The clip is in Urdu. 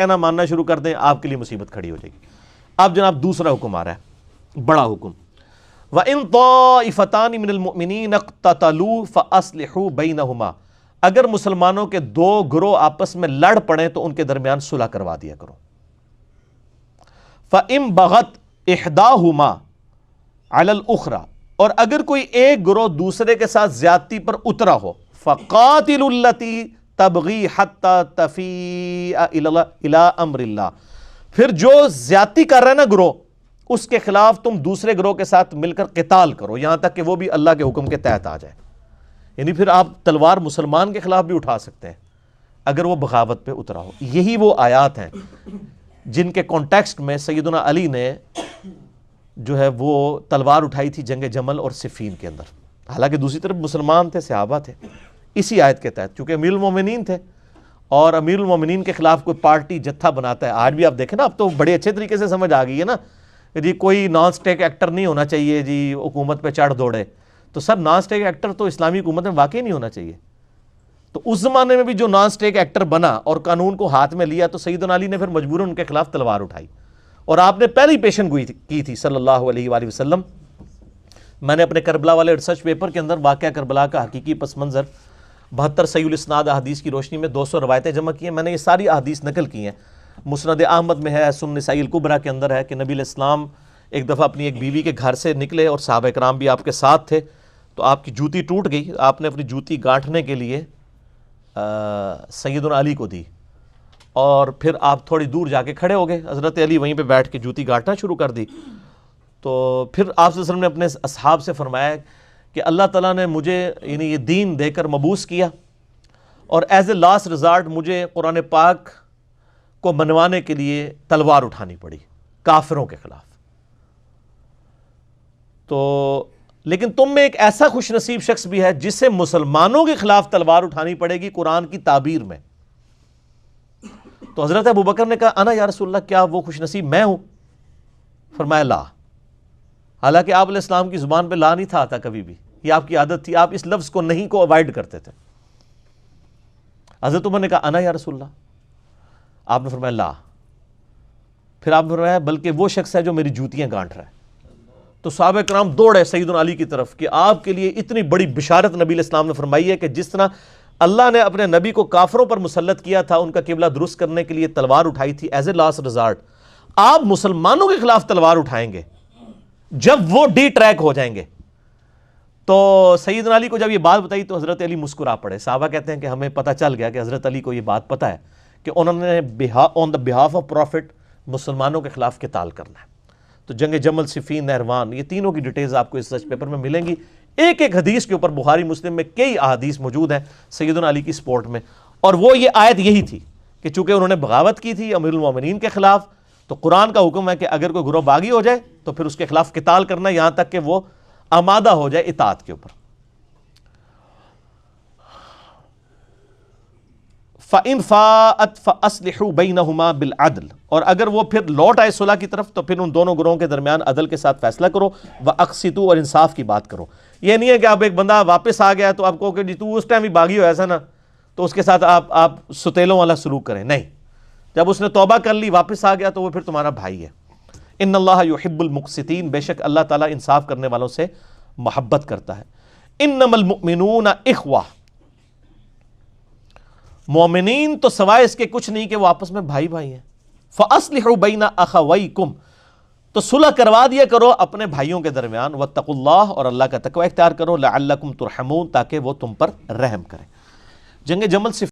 کہنا ماننا شروع کر دیں آپ کے لیے مصیبت کھڑی ہو جائے گی۔ اب جناب دوسرا حکم آ رہا ہے، بڑا حکم، وَإِن طَائِفَتَانِ مِنَ الْمُؤْمِنِينَ اقْتَتَلُوا فَأَصْلِحُوا بَيْنَهُمَا، اگر مسلمانوں کے دو گروہ آپس میں لڑ پڑیں تو ان کے درمیان صلح کروا دیا کرو۔ فَإِن بَغَتْ إِحْدَاهُمَا عَلَى الْأُخْرَى، اور اگر کوئی ایک گروہ دوسرے کے ساتھ زیادتی پر اترا ہو، فَقَاتِلُوا الَّتِي تَبْغِي حَتَّى تَفِيءَ إِلَىٰ أَمْرِ اللَّهِ، پھر جو زیادتی کر رہا ہے نا گروہ، اس کے خلاف تم دوسرے گروہ کے ساتھ مل کر قتال کرو یہاں تک کہ وہ بھی اللہ کے حکم کے تحت آ جائے۔ یعنی پھر آپ تلوار مسلمان کے خلاف بھی اٹھا سکتے ہیں اگر وہ بغاوت پہ اترا ہو۔ یہی وہ آیات ہیں جن کے کانٹیکسٹ میں سیدنا علی نے جو ہے وہ تلوار اٹھائی تھی جنگ جمل اور صفین کے اندر، حالانکہ دوسری طرف مسلمان تھے، صحابہ تھے، اسی آیت کے تحت، چونکہ امیر المومنین تھے، اور امیر المومنین کے خلاف کوئی پارٹی جتھا بناتا ہے، آج بھی آپ دیکھیں نا، اب تو بڑے اچھے طریقے سے سمجھ آ گئی ہے نا جی، کوئی نان سٹیک ایکٹر نہیں ہونا چاہیے جی حکومت پہ چڑھ دوڑے، تو سر نان سٹیک ایکٹر تو اسلامی حکومت میں واقعی نہیں ہونا چاہیے۔ تو اس زمانے میں بھی جو نان سٹیک ایکٹر بنا اور قانون کو ہاتھ میں لیا تو سیدنا علی نے پھر مجبوراً ان کے خلاف تلوار اٹھائی، اور آپ نے پہلی پیشن گوئی کی تھی صلی اللہ علیہ وآلہ وسلم۔ میں نے اپنے کربلا والے ریسرچ پیپر کے اندر واقعہ کربلا کا حقیقی پس منظر 72 صحیح الاسناد احادیث کی روشنی میں 200 روایتیں جمع کی ہیں، میں نے یہ ساری احادیث نقل کی ہیں۔ مسند احمد میں ہے، سنن نسائی الکبریٰ کے اندر ہے کہ نبی علیہ السلام ایک دفعہ اپنی ایک بیوی کے گھر سے نکلے اور صحابہ کرام بھی آپ کے ساتھ تھے، تو آپ کی جوتی ٹوٹ گئی، آپ نے اپنی جوتی گانٹھنے کے لیے سیدنا علی کو دی، اور پھر آپ تھوڑی دور جا کے کھڑے ہو گئے، حضرت علی وہیں پہ بیٹھ کے جوتی گانٹنا شروع کر دی۔ تو پھر آپ صلی اللہ علیہ وسلم نے اپنے اصحاب سے فرمایا کہ اللہ تعالیٰ نے مجھے یعنی یہ دین دے کر مبعوث کیا، اور ایز اے لاسٹ ریزارٹ مجھے قرآن پاک کو منوانے کے لیے تلوار اٹھانی پڑی کافروں کے خلاف۔ تو لیکن تم میں ایک ایسا خوش نصیب شخص بھی ہے جسے مسلمانوں کے خلاف تلوار اٹھانی پڑے گی قرآن کی تعبیر میں۔ تو حضرت ابوبکر نے کہا انا یا رسول اللہ، کیا وہ خوش نصیب میں ہوں؟ فرمایا لا، حالانکہ آپ علیہ السلام کی زبان پہ لا نہیں تھا آتا کبھی بھی، یہ آپ کی عادت تھی، آپ اس لفظ کو نہیں کو اوائڈ کرتے تھے۔ حضرت عمر نے کہا انا یا رسول اللہ، آپ نے فرمایا لا، پھر آپ نے فرمایا بلکہ وہ شخص ہے جو میری جوتیاں گانٹ رہا ہے۔ تو صحابہ کرام دوڑے سیدنا علی کی طرف کہ آپ کے لیے اتنی بڑی بشارت نبی علیہ السلام نے فرمائی ہے کہ جس طرح اللہ نے اپنے نبی کو کافروں پر مسلط کیا تھا، ان کا قبلہ درست کرنے کے لیے تلوار اٹھائی تھی ایز اے لاسٹ ریزارٹ، آپ مسلمانوں کے خلاف تلوار اٹھائیں گے جب وہ ڈی ٹریک ہو جائیں گے۔ تو سیدنا علی کو جب یہ بات بتائی تو حضرت علی مسکرا پڑے۔ صحابہ کہتے ہیں کہ ہمیں پتہ چل گیا کہ حضرت علی کو یہ بات پتہ ہے کہ انہوں نے آن دا بہاف آف پروفٹ مسلمانوں کے خلاف قتال کرنا ہے۔ تو جنگ جمل، صفین، نہروان، یہ تینوں کی ڈیٹیلز آپ کو اس ریسرچ پیپر میں ملیں گی۔ ایک ایک حدیث کے اوپر بخاری مسلم میں کئی احادیث موجود ہیں سیدنا علی کی سپورٹ میں، اور وہ یہ آیت یہی تھی کہ چونکہ انہوں نے بغاوت کی تھی امیر المومنین کے خلاف، تو قرآن کا حکم ہے کہ اگر کوئی گروہ باغی ہو جائے تو پھر اس کے خلاف قتال کرنا یہاں تک کہ وہ آمادہ ہو جائے اطاعت کے اوپر۔ فَإِن فَاءَتْ فَأَصْلِحُوا بَيْنَهُمَا بِالْعَدْلِ، اور اگر وہ پھر لوٹ آئے صلح کی طرف تو پھر ان دونوں گروہوں کے درمیان عدل کے ساتھ فیصلہ کرو، وَأَقْسِطُوا، اور انصاف کی بات کرو۔ یہ نہیں ہے کہ آپ ایک بندہ واپس آ گیا تو آپ کو کہ جی تو اس ٹائم بھی باغی ہو ایسا نا، تو اس کے ساتھ آپ ستیلوں والا سلوک کریں، نہیں، جب اس نے توبہ کر لی واپس آ گیا تو وہ پھر تمہارا بھائی ہے۔ ان اللہ یحب المقسطین، بے شک اللہ تعالیٰ انصاف کرنے والوں سے محبت کرتا ہے۔ انما المؤمنون اخوہ، مومنین تو سوائے اس کے کچھ نہیں کہ وہ آپس میں بھائی بھائی ہیں۔ فاصلحوا بین اخویکم، تو صلح کروا دیا کرو اپنے بھائیوں کے درمیان۔ واتقوا اللہ، اور اللہ کا تقوی اختیار کرو۔ لعلکم ترحمون، تاکہ وہ تم پر رحم کریں۔ جنگ جمل